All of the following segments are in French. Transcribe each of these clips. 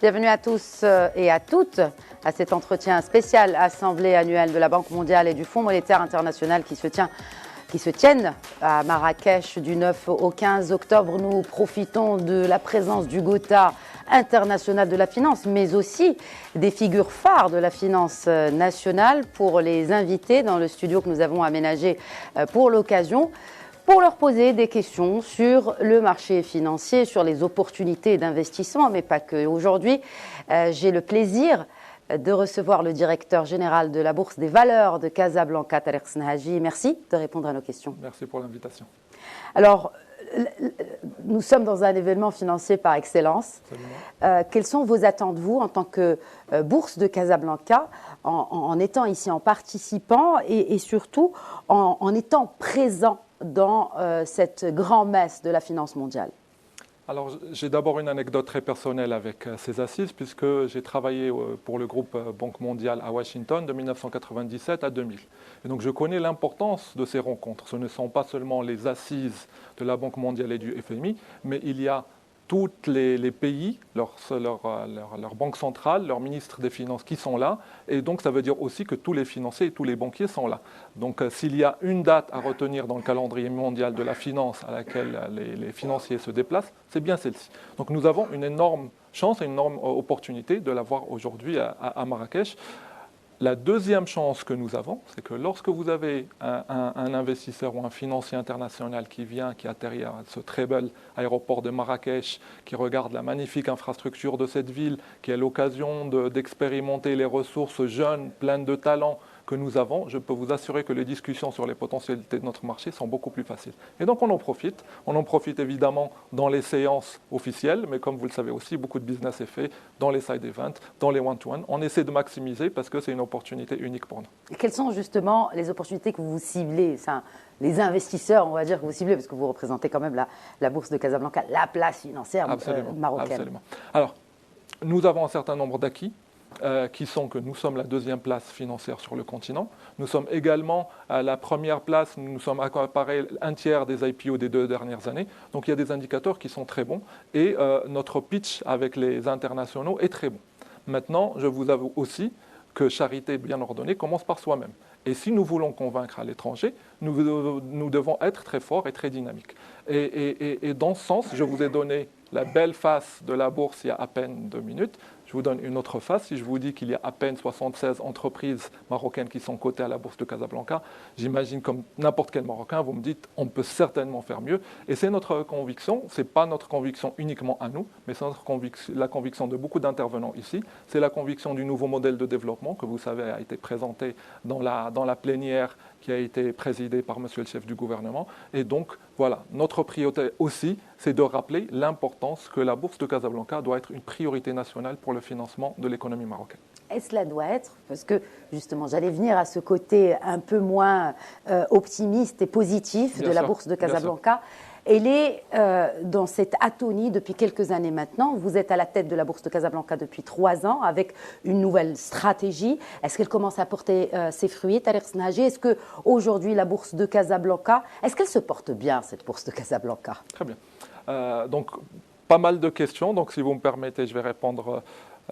Bienvenue à tous et à toutes à cet entretien spécial Assemblée annuelle de la Banque mondiale et du Fonds monétaire international qui se tiennent à Marrakech du 9 au 15 octobre. Nous profitons de la présence du GOTA international de la finance, mais aussi des figures phares de la finance nationale pour les inviter dans le studio que nous avons aménagé pour l'occasion, pour leur poser des questions sur le marché financier, sur les opportunités d'investissement, mais pas que. Aujourd'hui, j'ai le plaisir de recevoir le directeur général de la Bourse des valeurs de Casablanca, Tariq Snehaji. Merci de répondre à nos questions. Merci pour l'invitation. Alors, nous sommes dans un événement financier par excellence. Quelles sont vos attentes, vous, en tant que Bourse de Casablanca, en étant ici en participant et surtout en étant présent dans cette grand-messe de la finance mondiale? Alors, j'ai d'abord une anecdote très personnelle avec ces assises, puisque j'ai travaillé pour le groupe Banque mondiale à Washington de 1997 à 2000. Et donc, je connais l'importance de ces rencontres. Ce ne sont pas seulement les assises de la Banque mondiale et du FMI, mais il y a tous les pays, leur banque centrale, leur ministre des Finances qui sont là. Et donc, ça veut dire aussi que tous les financiers et tous les banquiers sont là. Donc, s'il y a une date à retenir dans le calendrier mondial de la finance à laquelle les financiers se déplacent, c'est bien celle-ci. Donc, nous avons une énorme chance et une énorme opportunité de la voir aujourd'hui à Marrakech. La deuxième chance que nous avons, c'est que lorsque vous avez un investisseur ou un financier international qui vient, qui atterrit à ce très bel aéroport de Marrakech, qui regarde la magnifique infrastructure de cette ville, qui a l'occasion d'expérimenter les ressources jeunes, pleines de talents que nous avons, je peux vous assurer que les discussions sur les potentialités de notre marché sont beaucoup plus faciles. Et donc on en profite. On en profite évidemment dans les séances officielles, mais comme vous le savez aussi, beaucoup de business est fait dans les side events, dans les one-to-one. On essaie de maximiser parce que c'est une opportunité unique pour nous. Et quelles sont justement les opportunités que vous ciblez, les investisseurs, on va dire, que vous ciblez, parce que vous représentez quand même la Bourse de Casablanca, la place financière marocaine. Absolument. Alors, nous avons un certain nombre d'acquis. Qui sont que nous sommes la deuxième place financière sur le continent. Nous sommes également à la première place, nous sommes accaparés un tiers des IPO des 2 dernières années. Donc il y a des indicateurs qui sont très bons et notre pitch avec les internationaux est très bon. Maintenant, je vous avoue aussi que charité bien ordonnée commence par soi-même. Et si nous voulons convaincre à l'étranger, nous devons être très forts et très dynamiques. Et dans ce sens, je vous ai donné la belle face de la bourse il y a à peine 2 minutes. Je vous donne une autre face. Si je vous dis qu'il y a à peine 76 entreprises marocaines qui sont cotées à la Bourse de Casablanca, j'imagine comme n'importe quel Marocain, vous me dites on peut certainement faire mieux. Et c'est notre conviction. Ce n'est pas notre conviction uniquement à nous, mais c'est la conviction de beaucoup d'intervenants ici. C'est la conviction du nouveau modèle de développement que vous savez a été présenté dans la plénière qui a été présidée par monsieur le chef du gouvernement. Et donc, voilà, notre priorité aussi, c'est de rappeler l'importance que la Bourse de Casablanca doit être une priorité nationale pour le financement de l'économie marocaine. Et cela doit être, parce que justement, j'allais venir à ce côté un peu moins optimiste et positif de la Bourse de Casablanca. Elle est dans cette atonie depuis quelques années maintenant. Vous êtes à la tête de la Bourse de Casablanca depuis 3 ans avec une nouvelle stratégie. Est-ce qu'elle commence à porter ses fruits, Tariq Snehaji? Est-ce qu'aujourd'hui, la Bourse de Casablanca, est-ce qu'elle se porte bien, cette Bourse de Casablanca? Très bien. Donc, pas mal de questions. Donc, si vous me permettez, je vais répondre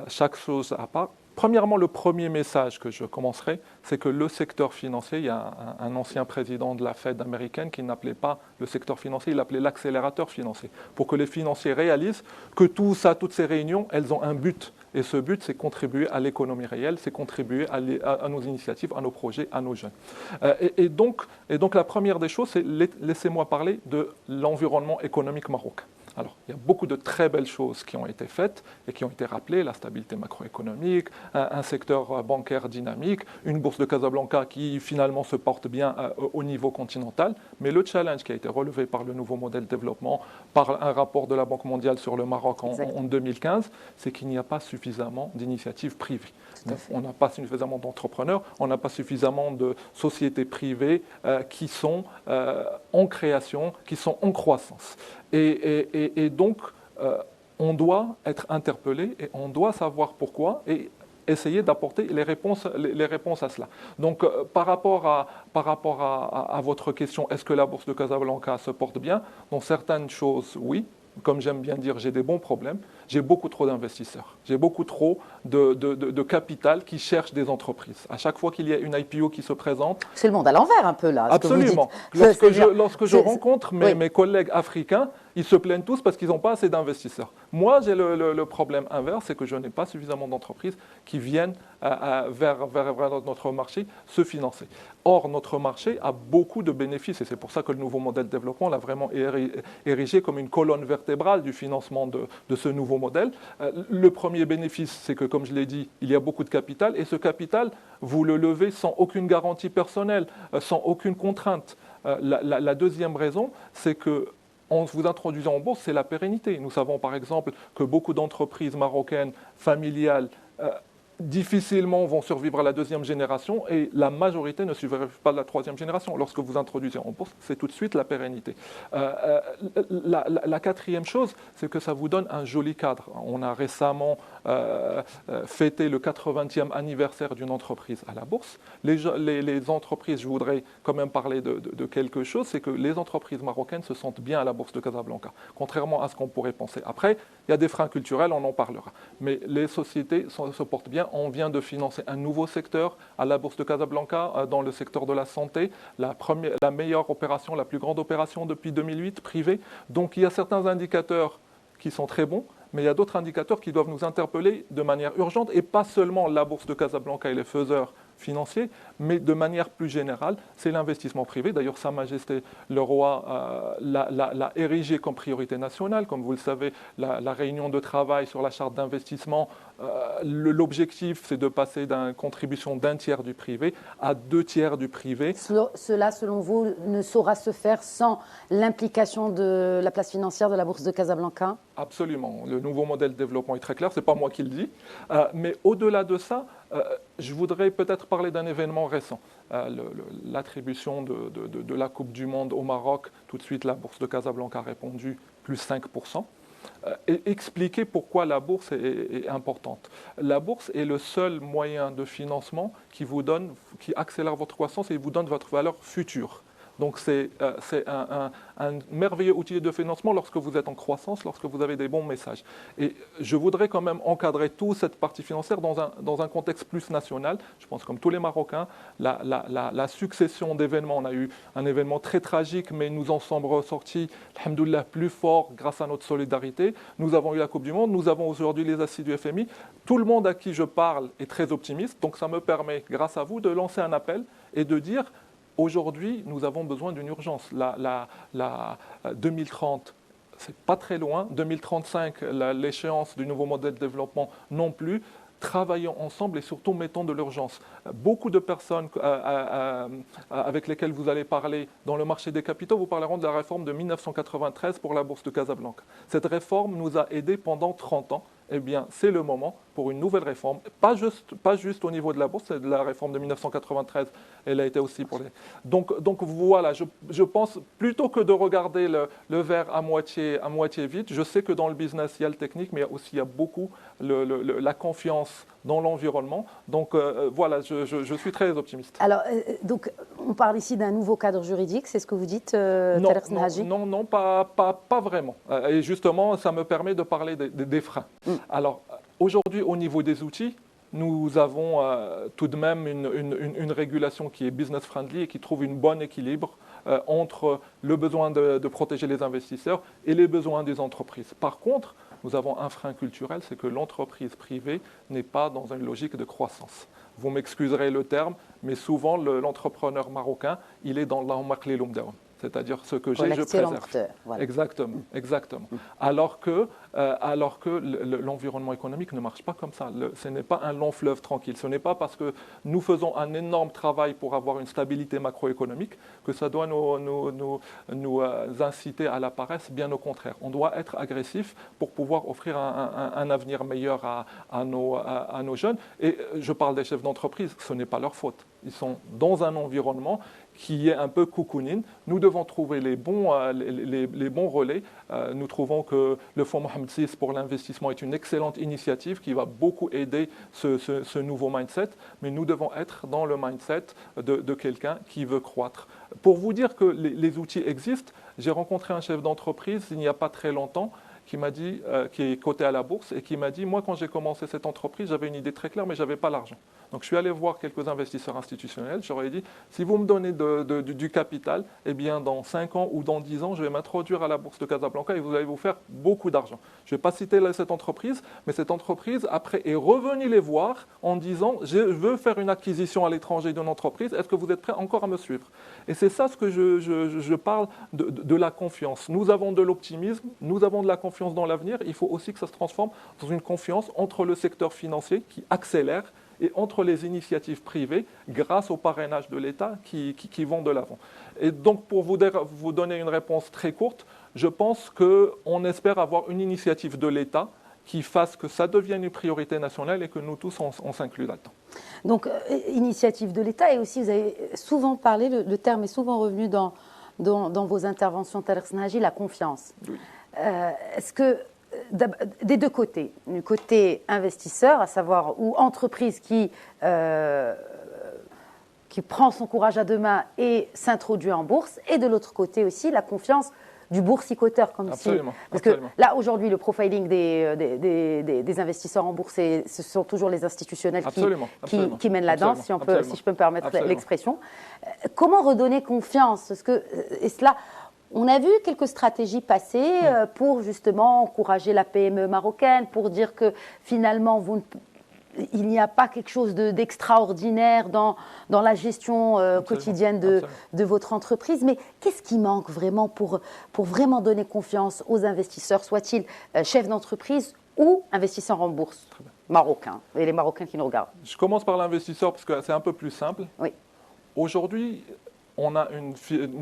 chaque chose à part. Premièrement, le premier message que je commencerai, c'est que le secteur financier, il y a un ancien président de la Fed américaine qui n'appelait pas le secteur financier, il l'appelait l'accélérateur financier, pour que les financiers réalisent que tout ça, toutes ces réunions, elles ont un but. Et ce but, c'est contribuer à l'économie réelle, c'est contribuer à nos initiatives, à nos projets, à nos jeunes. Et donc, la première des choses, c'est laissez-moi parler de l'environnement économique marocain. Alors, il y a beaucoup de très belles choses qui ont été faites et qui ont été rappelées, la stabilité macroéconomique, un secteur bancaire dynamique, une bourse de Casablanca qui finalement se porte bien au niveau continental. Mais le challenge qui a été relevé par le nouveau modèle de développement, par un rapport de la Banque mondiale sur le Maroc en 2015, c'est qu'il n'y a pas suffisamment d'initiatives privées. On n'a pas suffisamment d'entrepreneurs, on n'a pas suffisamment de sociétés privées qui sont en création, qui sont en croissance. Et donc, on doit être interpellé et on doit savoir pourquoi et essayer d'apporter les réponses à cela. Donc, par rapport à votre question, est-ce que la Bourse de Casablanca se porte bien? Dans certaines choses, oui. Comme j'aime bien dire, j'ai des bons problèmes. J'ai beaucoup trop d'investisseurs. J'ai beaucoup trop de capital qui cherche des entreprises. À chaque fois qu'il y a une IPO qui se présente. C'est le monde à l'envers un peu là. Absolument. Lorsque je rencontre mes collègues africains, ils se plaignent tous parce qu'ils n'ont pas assez d'investisseurs. Moi, j'ai le problème inverse, c'est que je n'ai pas suffisamment d'entreprises qui viennent vers notre marché se financer. Or, notre marché a beaucoup de bénéfices et c'est pour ça que le nouveau modèle de développement l'a vraiment érigé comme une colonne vertébrale du financement de ce nouveau modèle. Le premier bénéfice, c'est que, comme je l'ai dit, il y a beaucoup de capital et ce capital, vous le levez sans aucune garantie personnelle, sans aucune contrainte. La deuxième raison, c'est que en vous introduisant en bourse, c'est la pérennité. Nous savons par exemple que beaucoup d'entreprises marocaines familiales difficilement vont survivre à la deuxième génération et la majorité ne survivra pas à la troisième génération. Lorsque vous introduisez en bourse, c'est tout de suite la pérennité. La quatrième chose, c'est que ça vous donne un joli cadre. On a récemment fêté le 80e anniversaire d'une entreprise à la bourse. Les entreprises, je voudrais quand même parler de quelque chose, c'est que les entreprises marocaines se sentent bien à la bourse de Casablanca, contrairement à ce qu'on pourrait penser. Après, il y a des freins culturels, on en parlera. Mais les sociétés se portent bien. On vient de financer un nouveau secteur à la bourse de Casablanca, dans le secteur de la santé, la meilleure opération, la plus grande opération depuis 2008, privée. Donc il y a certains indicateurs qui sont très bons, mais il y a d'autres indicateurs qui doivent nous interpeller de manière urgente, et pas seulement la bourse de Casablanca et les faiseurs financiers, mais de manière plus générale, c'est l'investissement privé. D'ailleurs, Sa Majesté le Roi l'a érigé comme priorité nationale. Comme vous le savez, la réunion de travail sur la charte d'investissement, l'objectif, c'est de passer d'une contribution d'un tiers du privé à 2 tiers du privé. Cela, selon vous, ne saura se faire sans l'implication de la place financière de la bourse de Casablanca? Absolument. Le nouveau modèle de développement est très clair, ce n'est pas moi qui le dis. Mais au-delà de ça, je voudrais peut-être parler d'un événement récent. L'attribution de la Coupe du Monde au Maroc, tout de suite la bourse de Casablanca a répondu plus 5%. Et expliquer pourquoi la bourse est importante. La bourse est le seul moyen de financement qui accélère votre croissance et vous donne votre valeur future. Donc c'est un merveilleux outil de financement lorsque vous êtes en croissance, lorsque vous avez des bons messages. Et je voudrais quand même encadrer toute cette partie financière dans un contexte plus national. Je pense comme tous les Marocains, la succession d'événements, on a eu un événement très tragique, mais nous en sommes ressortis, alhamdoulilah, plus forts grâce à notre solidarité. Nous avons eu la Coupe du Monde, nous avons aujourd'hui les assises du FMI. Tout le monde à qui je parle est très optimiste, donc ça me permet, grâce à vous, de lancer un appel et de dire: aujourd'hui, nous avons besoin d'une urgence. 2030, c'est pas très loin. 2035, l'échéance du nouveau modèle de développement non plus. Travaillons ensemble et surtout mettons de l'urgence. Beaucoup de personnes avec lesquelles vous allez parler dans le marché des capitaux vous parleront de la réforme de 1993 pour la bourse de Casablanca. Cette réforme nous a aidés pendant 30 ans. Eh bien, c'est le moment pour une nouvelle réforme, pas juste au niveau de la bourse, c'est de la réforme de 1993, elle a été aussi pour les... Donc voilà, je pense, plutôt que de regarder le verre à moitié vide, je sais que dans le business, il y a le technique, mais il y a beaucoup la confiance dans l'environnement. Donc voilà, je suis très optimiste. Alors, donc, on parle ici d'un nouveau cadre juridique, c'est ce que vous dites, Tareq Snaji? Non, pas vraiment. Et justement, ça me permet de parler des freins. Alors, aujourd'hui, au niveau des outils, nous avons tout de même une régulation qui est business-friendly et qui trouve un bon équilibre entre le besoin de protéger les investisseurs et les besoins des entreprises. Par contre, nous avons un frein culturel, c'est que l'entreprise privée n'est pas dans une logique de croissance. Vous m'excuserez le terme, mais souvent l'entrepreneur marocain, il est dans l'Ahmak-Liloum Daoum. C'est-à-dire ce que j'ai, je préserve. Voilà. Exactement. Alors que l'environnement économique ne marche pas comme ça. Ce n'est pas un long fleuve tranquille. Ce n'est pas parce que nous faisons un énorme travail pour avoir une stabilité macroéconomique que ça doit nous inciter à la paresse. Bien au contraire. On doit être agressif pour pouvoir offrir un avenir meilleur à nos jeunes. Et je parle des chefs d'entreprise, ce n'est pas leur faute. Ils sont dans un environnement qui est un peu cocooning. Nous devons trouver les bons relais. Nous trouvons que le Fonds Mohamed VI pour l'investissement est une excellente initiative qui va beaucoup aider ce nouveau mindset, mais nous devons être dans le mindset de quelqu'un qui veut croître. Pour vous dire que les outils existent, j'ai rencontré un chef d'entreprise il n'y a pas très longtemps qui m'a dit, qui est coté à la bourse, et qui m'a dit, moi, quand j'ai commencé cette entreprise, j'avais une idée très claire, mais je n'avais pas l'argent. Donc, je suis allé voir quelques investisseurs institutionnels. Je leur ai dit, si vous me donnez du capital, eh bien, dans 5 ans ou dans 10 ans, je vais m'introduire à la bourse de Casablanca et vous allez vous faire beaucoup d'argent. Je ne vais pas citer cette entreprise, mais cette entreprise, après, est revenue les voir en disant, je veux faire une acquisition à l'étranger d'une entreprise, est-ce que vous êtes prêts encore à me suivre? Et c'est ça ce que je parle de la confiance. Nous avons de l'optimisme, nous avons de la confiance dans l'avenir. Il faut aussi que ça se transforme dans une confiance entre le secteur financier qui accélère et entre les initiatives privées grâce au parrainage de l'État qui vont de l'avant. Et donc, pour vous donner une réponse très courte, je pense qu'on espère avoir une initiative de l'État qui fasse que ça devienne une priorité nationale et que nous tous, on s'inclut là-dedans. Donc, initiative de l'État, et aussi, vous avez souvent parlé, le terme est souvent revenu dans vos interventions, Tariq Snaji, la confiance. Oui. Est-ce que, des deux côtés, du côté investisseur, à savoir, ou entreprise qui prend son courage à deux mains et s'introduit en bourse, et de l'autre côté aussi, la confiance du boursicoteur, comme absolument, si... Parce absolument. que là, aujourd'hui, le profiling des investisseurs en bourse, ce sont toujours les institutionnels qui mènent la danse, si je peux me permettre l'expression. Comment redonner confiance? Et cela, on a vu quelques stratégies passer pour justement encourager la PME marocaine, pour dire que finalement, il n'y a pas quelque chose d'extraordinaire dans la gestion quotidienne de votre entreprise. Mais qu'est-ce qui manque vraiment pour vraiment donner confiance aux investisseurs, soient-ils chefs d'entreprise ou investisseurs en bourse marocains, et les Marocains qui nous regardent? Je commence par l'investisseur parce que c'est un peu plus simple. Oui. Aujourd'hui, on a une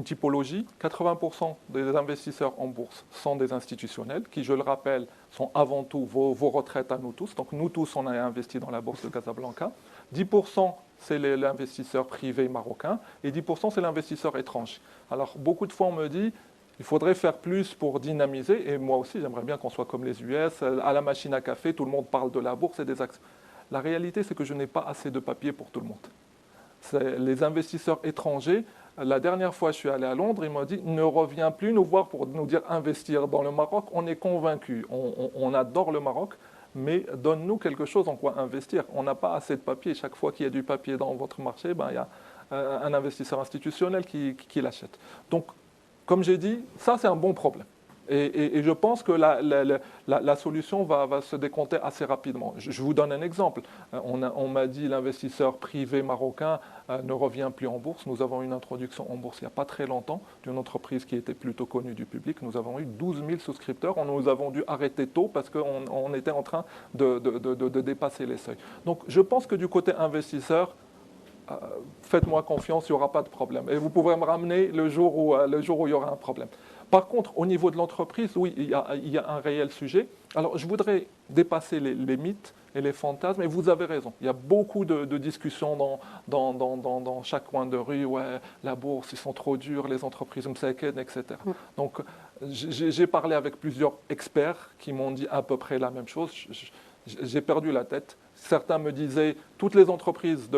typologie. 80% des investisseurs en bourse sont des institutionnels qui, je le rappelle, sont avant tout vos retraites à nous tous. Donc nous tous, on a investi dans la bourse de Casablanca. 10%, c'est l'investisseur privé marocain et 10%, c'est l'investisseur étranger. Alors beaucoup de fois, on me dit, il faudrait faire plus pour dynamiser. Et moi aussi, j'aimerais bien qu'on soit comme les US, à la machine à café, tout le monde parle de la bourse et des actions. La réalité, c'est que je n'ai pas assez de papier pour tout le monde. Les investisseurs étrangers, la dernière fois, je suis allé à Londres, ils m'ont dit, ne reviens plus nous voir pour nous dire investir dans le Maroc. On est convaincus, on adore le Maroc, mais donne-nous quelque chose en quoi investir. On n'a pas assez de papier. Chaque fois qu'il y a du papier dans votre marché, il y a un investisseur institutionnel qui l'achète. Donc, comme j'ai dit, ça c'est un bon problème. Et je pense que la solution va se décompter assez rapidement. Je vous donne un exemple. On m'a dit l'investisseur privé marocain ne revient plus en bourse. Nous avons eu une introduction en bourse il n'y a pas très longtemps d'une entreprise qui était plutôt connue du public. Nous avons eu 12 000 souscripteurs. Nous avons dû arrêter tôt parce qu'on était en train de dépasser les seuils. Donc je pense que du côté investisseur, faites-moi confiance, il n'y aura pas de problème. Et vous pourrez me ramener le jour où il y aura un problème. Par contre, au niveau de l'entreprise, oui, il y a un réel sujet. Alors, je voudrais dépasser les mythes et les fantasmes, et vous avez raison. Il y a beaucoup de discussions dans chaque coin de rue. Ouais, la bourse, ils sont trop durs, les entreprises msaken, etc. Donc, j'ai parlé avec plusieurs experts qui m'ont dit à peu près la même chose. J'ai perdu la tête. Certains me disaient toutes les entreprises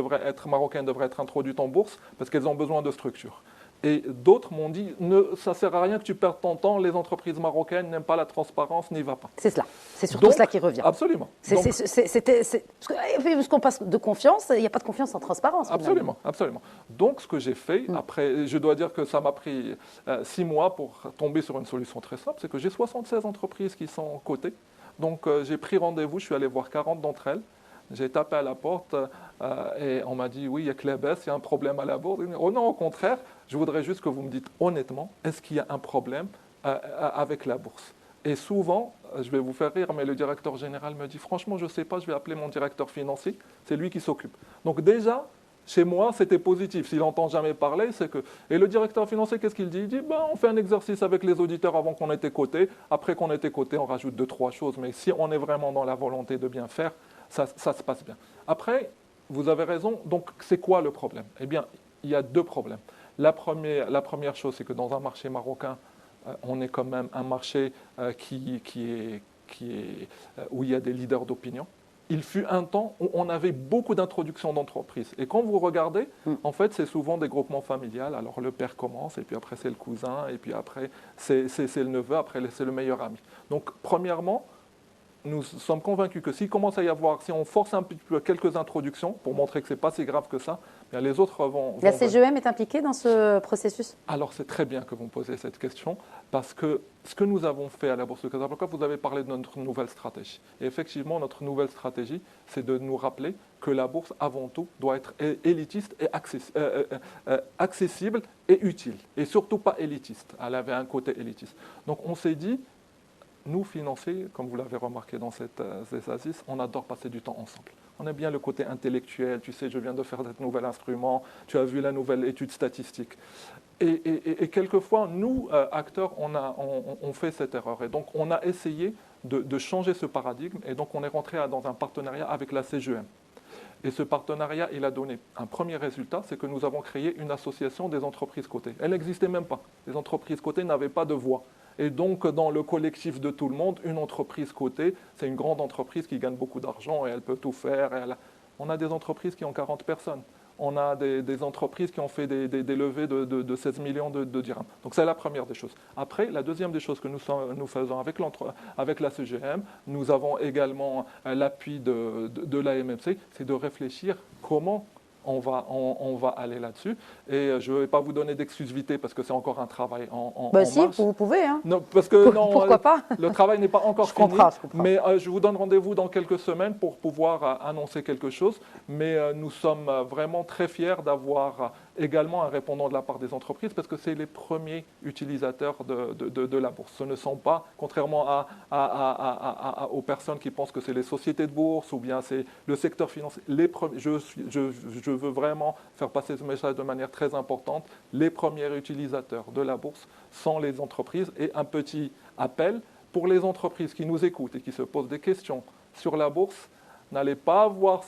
marocaines devraient être introduites en bourse parce qu'elles ont besoin de structures. Et d'autres m'ont dit, ça ne sert à rien que tu perdes ton temps, les entreprises marocaines n'aiment pas la transparence, n'y va pas. C'est cela, c'est surtout cela qui revient. Absolument. Parce qu'on passe de confiance, il n'y a pas de confiance sans transparence. Absolument, absolument. Donc ce que j'ai fait, après, je dois dire que ça m'a pris 6 mois pour tomber sur une solution très simple, c'est que j'ai 76 entreprises qui sont cotées. Donc j'ai pris rendez-vous, je suis allé voir 40 d'entre elles. J'ai tapé à la porte et on m'a dit, oui, il y a Clébès, il y a un problème à la bourse. Oh non, au contraire, je voudrais juste que vous me dites honnêtement, est-ce qu'il y a un problème avec la bourse? Et souvent, je vais vous faire rire, mais le directeur général me dit, franchement, je ne sais pas, je vais appeler mon directeur financier, c'est lui qui s'occupe. Donc déjà, chez moi, c'était positif. S'il n'entend jamais parler, c'est que... Et le directeur financier, qu'est-ce qu'il dit? Il dit, on fait un exercice avec les auditeurs avant qu'on ait été coté. Après qu'on ait été coté, on rajoute 2-3 choses. Mais si on est vraiment dans la volonté de bien faire, ça se passe bien. Après, vous avez raison. Donc, c'est quoi le problème? Eh bien, il y a 2 problèmes. La première chose, c'est que dans un marché marocain, on est quand même un marché où il y a des leaders d'opinion. il fut un temps où on avait beaucoup d'introductions d'entreprises. Et quand vous regardez, en fait, c'est souvent des groupements familiales. Alors le père commence, et puis après c'est le cousin, et puis après c'est le neveu, après c'est le meilleur ami. Donc premièrement, nous sommes convaincus que s'il commence à y avoir, si on force un petit peu quelques introductions pour montrer que ce n'est pas si grave que ça, bien les autres vont... La CGEM est impliquée dans ce processus? Alors c'est très bien que vous me posiez cette question, parce que ce que nous avons fait à la Bourse de Casablanca, vous avez parlé de notre nouvelle stratégie. Et effectivement, notre nouvelle stratégie, c'est de nous rappeler que la Bourse, avant tout, doit être élitiste et accessible et utile. Et surtout pas élitiste. Elle avait un côté élitiste. Donc on s'est dit, nous, financiers, comme vous l'avez remarqué dans ces assises, on adore passer du temps ensemble. On aime bien le côté intellectuel. Tu sais, je viens de faire cet nouvel instrument. Tu as vu la nouvelle étude statistique. Et quelquefois, nous, acteurs, on fait cette erreur. Et donc, on a essayé de changer ce paradigme. Et donc, on est rentré dans un partenariat avec la CGEM. Et ce partenariat, il a donné un premier résultat, c'est que nous avons créé une association des entreprises cotées. Elle n'existait même pas. Les entreprises cotées n'avaient pas de voix. Et donc, dans le collectif de tout le monde, une entreprise cotée, c'est une grande entreprise qui gagne beaucoup d'argent et elle peut tout faire. On a des entreprises qui ont 40 personnes. On a des entreprises qui ont fait des levées de 16 millions de dirhams. Donc, c'est la première des choses. Après, la deuxième des choses que nous faisons avec la CGM, nous avons également l'appui de la MMC, c'est de réfléchir comment on va aller là-dessus. Et je ne vais pas vous donner d'exclusivité parce que c'est encore un travail en si, marche. vous pouvez. Hein. Non, parce que Pourquoi pas? Le travail n'est pas encore fini. Je comprends. Mais je vous donne rendez-vous dans quelques semaines pour pouvoir annoncer quelque chose. Mais nous sommes vraiment très fiers d'avoir également un répondant de la part des entreprises parce que c'est les premiers utilisateurs de la bourse. Ce ne sont pas, contrairement aux personnes qui pensent que c'est les sociétés de bourse ou bien c'est le secteur financier, je veux vraiment faire passer ce message de manière très importante. Les premiers utilisateurs de la bourse sont les entreprises. Et un petit appel pour les entreprises qui nous écoutent et qui se posent des questions sur la bourse, n'allez pas voir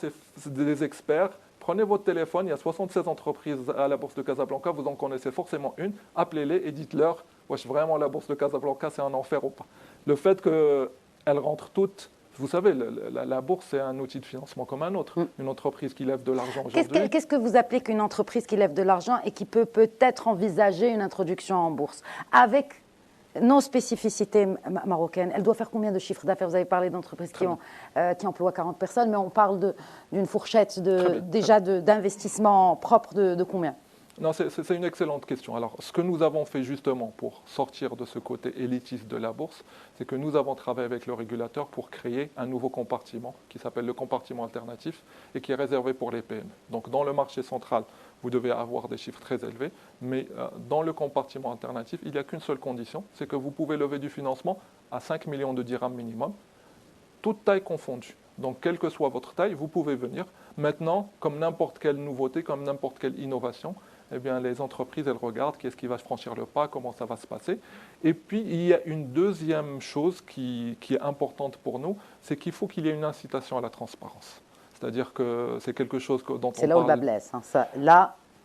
des experts. Prenez votre téléphone, il y a 76 entreprises à la Bourse de Casablanca, vous en connaissez forcément une, appelez-les et dites-leur, wesh, vraiment la Bourse de Casablanca c'est un enfer ou pas. Le fait qu'elles rentrent toutes, vous savez, la bourse c'est un outil de financement comme un autre. Une entreprise qui lève de l'argent aujourd'hui. Qu'est-ce que vous appelez qu'une entreprise qui lève de l'argent et qui peut peut-être envisager une introduction en bourse? Avec nos spécificités marocaines, elle doit faire combien de chiffres d'affaires? Vous avez parlé d'entreprises qui emploient 40 personnes, mais on parle d'une fourchette d'investissement propre de combien? Non, c'est une excellente question. Alors, ce que nous avons fait justement pour sortir de ce côté élitiste de la bourse, c'est que nous avons travaillé avec le régulateur pour créer un nouveau compartiment qui s'appelle le compartiment alternatif et qui est réservé pour les PME. Donc, dans le marché central, vous devez avoir des chiffres très élevés, mais dans le compartiment alternatif, il n'y a qu'une seule condition, c'est que vous pouvez lever du financement à 5 millions de dirhams minimum, toute taille confondue. Donc, quelle que soit votre taille, vous pouvez venir. Maintenant, comme n'importe quelle nouveauté, comme n'importe quelle innovation, eh bien, les entreprises, elles regardent qu'est-ce qui va franchir le pas, comment ça va se passer. Et puis, il y a une deuxième chose qui est importante pour nous, c'est qu'il faut qu'il y ait une incitation à la transparence. C'est-à-dire que c'est quelque chose dont on parle. C'est là où le bas blesse. Hein.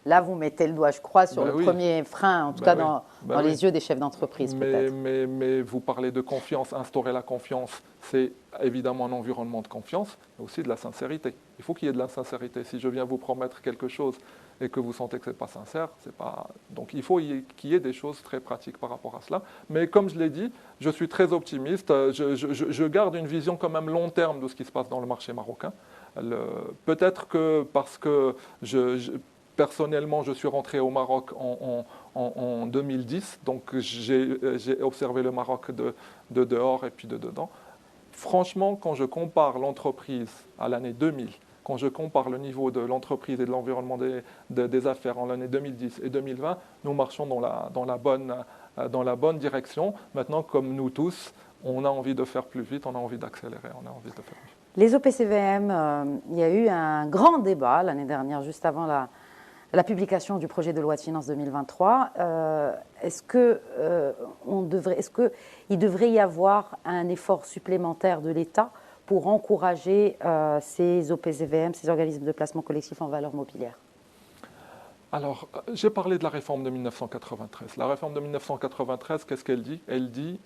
Là, vous mettez le doigt, je crois, sur le premier frein, en tout cas dans les yeux des chefs d'entreprise, peut-être. Mais vous parlez de confiance, instaurer la confiance, c'est évidemment un environnement de confiance, mais aussi de la sincérité. Il faut qu'il y ait de la sincérité. Si je viens vous promettre quelque chose et que vous sentez que ce n'est pas sincère, c'est pas... Donc il faut qu'il y ait des choses très pratiques par rapport à cela. Mais comme je l'ai dit, je suis très optimiste. Je garde une vision quand même long terme de ce qui se passe dans le marché marocain. Peut-être que parce que personnellement, je suis rentré au Maroc en 2010, donc j'ai observé le Maroc de dehors et puis de dedans. Franchement, quand je compare l'entreprise à l'année 2000, quand je compare le niveau de l'entreprise et de l'environnement des affaires en l'année 2010 et 2020, nous marchons dans la bonne direction. Maintenant, comme nous tous, on a envie de faire plus vite, on a envie d'accélérer, on a envie de faire plus vite. Les OPCVM, il y a eu un grand débat l'année dernière, juste avant la publication du projet de loi de finances 2023. Est-ce qu'il devrait y avoir un effort supplémentaire de l'État pour encourager ces OPCVM, ces organismes de placement collectif en valeur mobilière? Alors, j'ai parlé de la réforme de 1993. La réforme de 1993, qu'est-ce qu'elle dit? Elle dit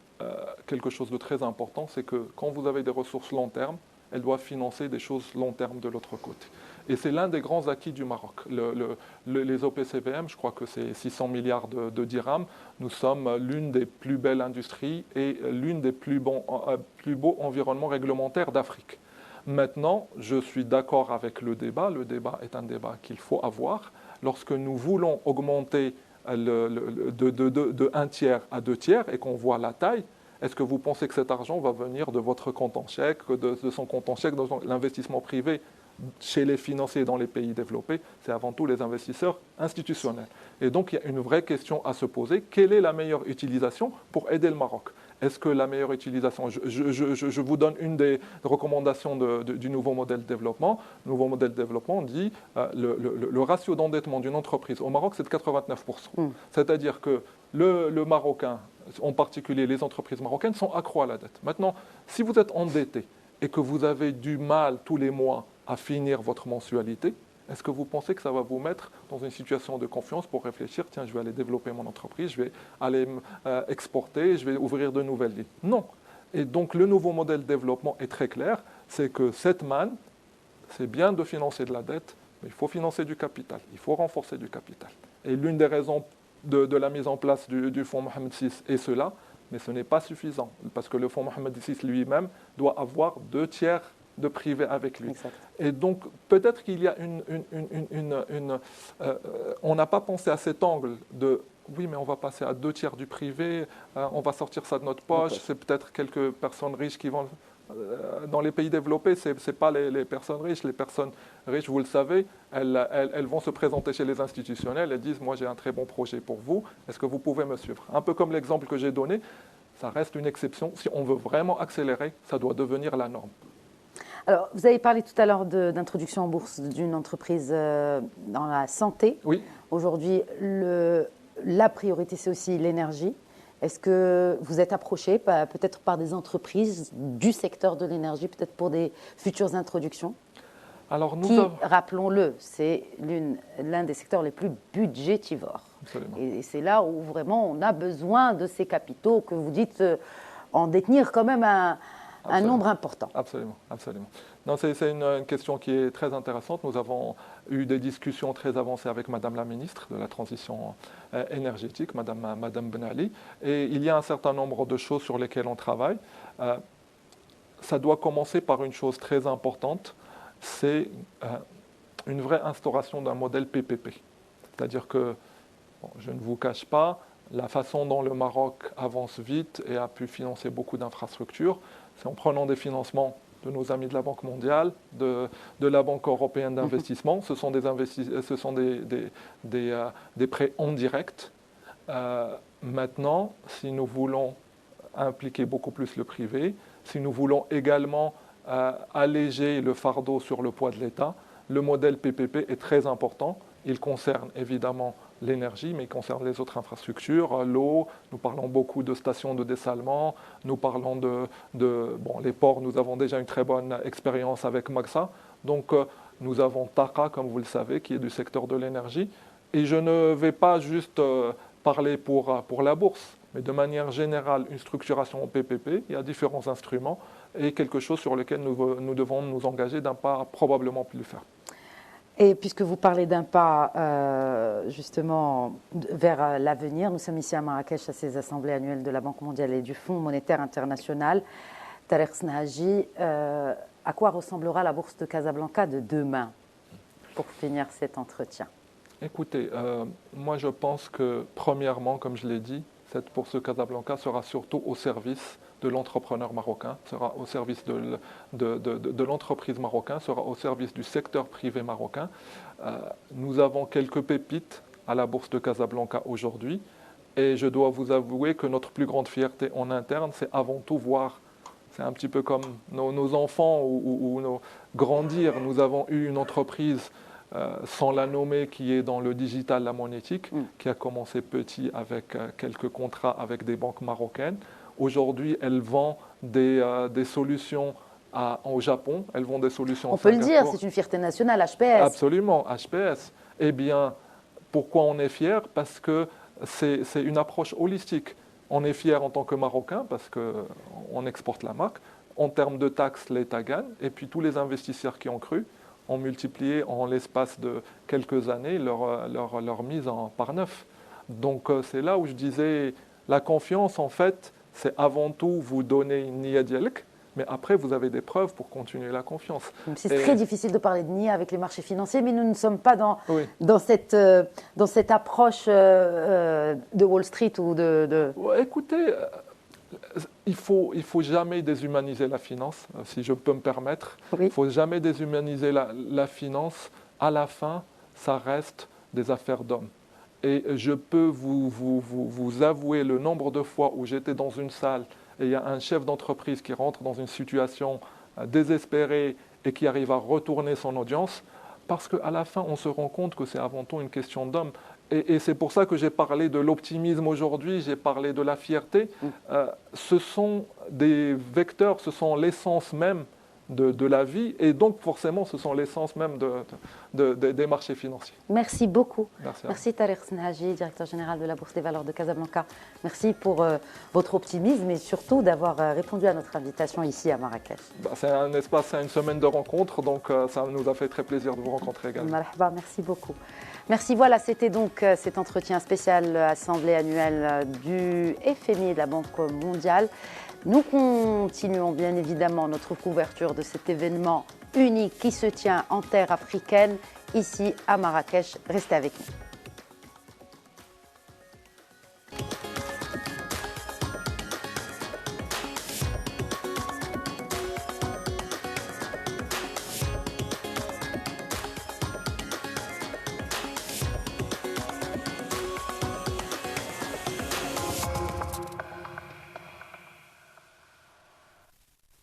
quelque chose de très important, c'est que quand vous avez des ressources long terme, elle doit financer des choses long terme de l'autre côté. Et c'est l'un des grands acquis du Maroc. Les OPCVM, je crois que c'est 600 milliards de dirhams. Nous sommes l'une des plus belles industries et l'une des plus beaux environnements réglementaires d'Afrique. Maintenant, je suis d'accord avec le débat. Le débat est un débat qu'il faut avoir. Lorsque nous voulons augmenter de 1 tiers à 2 tiers et qu'on voit la taille, est-ce que vous pensez que cet argent va venir de votre compte en chèque, de son compte en chèque, de l'investissement privé chez les financiers dans les pays développés? C'est avant tout les investisseurs institutionnels. Et donc, il y a une vraie question à se poser. Quelle est la meilleure utilisation pour aider le Maroc? Est-ce que la meilleure utilisation, je vous donne une des recommandations du nouveau modèle de développement. Le nouveau modèle de développement dit le ratio d'endettement d'une entreprise au Maroc, c'est de 89%. C'est-à-dire que le Marocain, en particulier les entreprises marocaines, sont accros à la dette. Maintenant, si vous êtes endetté et que vous avez du mal tous les mois à finir votre mensualité, est-ce que vous pensez que ça va vous mettre dans une situation de confiance pour réfléchir, tiens, je vais aller développer mon entreprise, je vais aller exporter, je vais ouvrir de nouvelles lignes? Non. Et donc le nouveau modèle de développement est très clair, c'est que cette manne, c'est bien de financer de la dette, mais il faut financer du capital, il faut renforcer du capital. Et l'une des raisons de la mise en place du fonds Mohamed VI est cela, mais ce n'est pas suffisant, parce que le fonds Mohamed VI lui-même doit avoir 2 tiers de privé avec lui. Exact. Et donc, peut-être qu'il y a on n'a pas pensé à cet angle de oui, mais on va passer à 2 tiers du privé, on va sortir ça de notre poche, c'est peut-être quelques personnes riches qui vont. Dans les pays développés, ce n'est pas les personnes riches. Les personnes riches, vous le savez, elles vont se présenter chez les institutionnels et disent moi, j'ai un très bon projet pour vous, est-ce que vous pouvez me suivre? Un peu comme l'exemple que j'ai donné, ça reste une exception. Si on veut vraiment accélérer, ça doit devenir la norme. Alors, vous avez parlé tout à l'heure d'introduction en bourse d'une entreprise dans la santé. Oui. Aujourd'hui, la priorité, c'est aussi l'énergie. Est-ce que vous êtes approché peut-être par des entreprises du secteur de l'énergie, peut-être pour des futures introductions? Alors rappelons-le, c'est l'un des secteurs les plus budgétivores. Absolument. Et c'est là où vraiment on a besoin de ces capitaux que vous dites en détenir quand même un nombre important. Absolument, absolument. Non, c'est une question qui est très intéressante. Nous avons eu des discussions très avancées avec Madame la ministre de la Transition énergétique, Madame Ben Ali, et il y a un certain nombre de choses sur lesquelles on travaille. Ça doit commencer par une chose très importante, c'est une vraie instauration d'un modèle PPP. C'est-à-dire que, bon, je ne vous cache pas, la façon dont le Maroc avance vite et a pu financer beaucoup d'infrastructures, c'est en prenant des financements de nos amis de la Banque mondiale, de la Banque européenne d'investissement. Ce sont des prêts en direct. Maintenant, si nous voulons impliquer beaucoup plus le privé, si nous voulons également alléger le fardeau sur le poids de l'État, le modèle PPP est très important. Il concerne évidemment l'énergie, mais il concerne les autres infrastructures, l'eau. Nous parlons beaucoup de stations de dessalement. Nous parlons les ports, nous avons déjà une très bonne expérience avec Magsa. Donc, nous avons TAQA, comme vous le savez, qui est du secteur de l'énergie. Et je ne vais pas juste parler pour la bourse, mais de manière générale, une structuration en PPP. Il y a différents instruments et quelque chose sur lequel nous devons nous engager d'un pas probablement plus ferme. Et puisque vous parlez d'un pas justement vers l'avenir, nous sommes ici à Marrakech à ces assemblées annuelles de la Banque mondiale et du Fonds monétaire international. Tarek Snaji, à quoi ressemblera la bourse de Casablanca de demain pour finir cet entretien? Écoutez, moi je pense que premièrement, comme je l'ai dit, cette bourse de Casablanca sera surtout au service de l'entrepreneur marocain, sera au service de l'entreprise marocaine, sera au service du secteur privé marocain. Nous avons quelques pépites à la bourse de Casablanca aujourd'hui et je dois vous avouer que notre plus grande fierté en interne, c'est avant tout voir, c'est un petit peu comme nos enfants ou grandir. Nous avons eu une entreprise sans la nommer, qui est dans le digital, la monétique, qui a commencé petit avec quelques contrats avec des banques marocaines. Aujourd'hui, elle vend des solutions au Japon, elle vend des solutions On peut le dire, c'est une fierté nationale, HPS. Absolument, HPS. Eh bien, pourquoi on est fier? Parce que c'est une approche holistique. On est fier en tant que Marocain parce qu'on exporte la marque. en termes de taxes, l'État gagne, et puis tous les investisseurs qui ont cru ont multiplié en l'espace de quelques années leur mise par 9. Donc c'est là où je disais, la confiance, en fait, c'est avant tout vous donner une nia dialek, mais après vous avez des preuves pour continuer la confiance. C'est très difficile de parler de nia avec les marchés financiers, mais nous ne sommes pas Oui. dans cette approche de Wall Street ou de... Écoutez, il faut jamais déshumaniser la finance, si je peux me permettre. Oui. Il ne faut jamais déshumaniser la finance. À la fin, ça reste des affaires d'hommes. Et je peux vous avouer le nombre de fois où j'étais dans une salle et il y a un chef d'entreprise qui rentre dans une situation désespérée et qui arrive à retourner son audience, parce qu'à la fin, on se rend compte que c'est avant tout une question d'hommes. Et c'est pour ça que j'ai parlé de l'optimisme aujourd'hui, j'ai parlé de la fierté. Ce sont des vecteurs, ce sont l'essence même de la vie, et donc forcément ce sont l'essence même des marchés financiers. Merci beaucoup. Merci Tariq Senhaji, directeur général de la Bourse des valeurs de Casablanca. Merci pour votre optimisme et surtout d'avoir répondu à notre invitation ici à Marrakech. C'est un espace, c'est une semaine de rencontres, donc ça nous a fait très plaisir de vous rencontrer également. Marhaba, merci beaucoup. Merci, voilà, c'était donc cet entretien spécial assemblée annuelle du FMI et de la Banque mondiale. Nous continuons bien évidemment notre couverture de cet événement unique qui se tient en terre africaine, ici à Marrakech. Restez avec nous.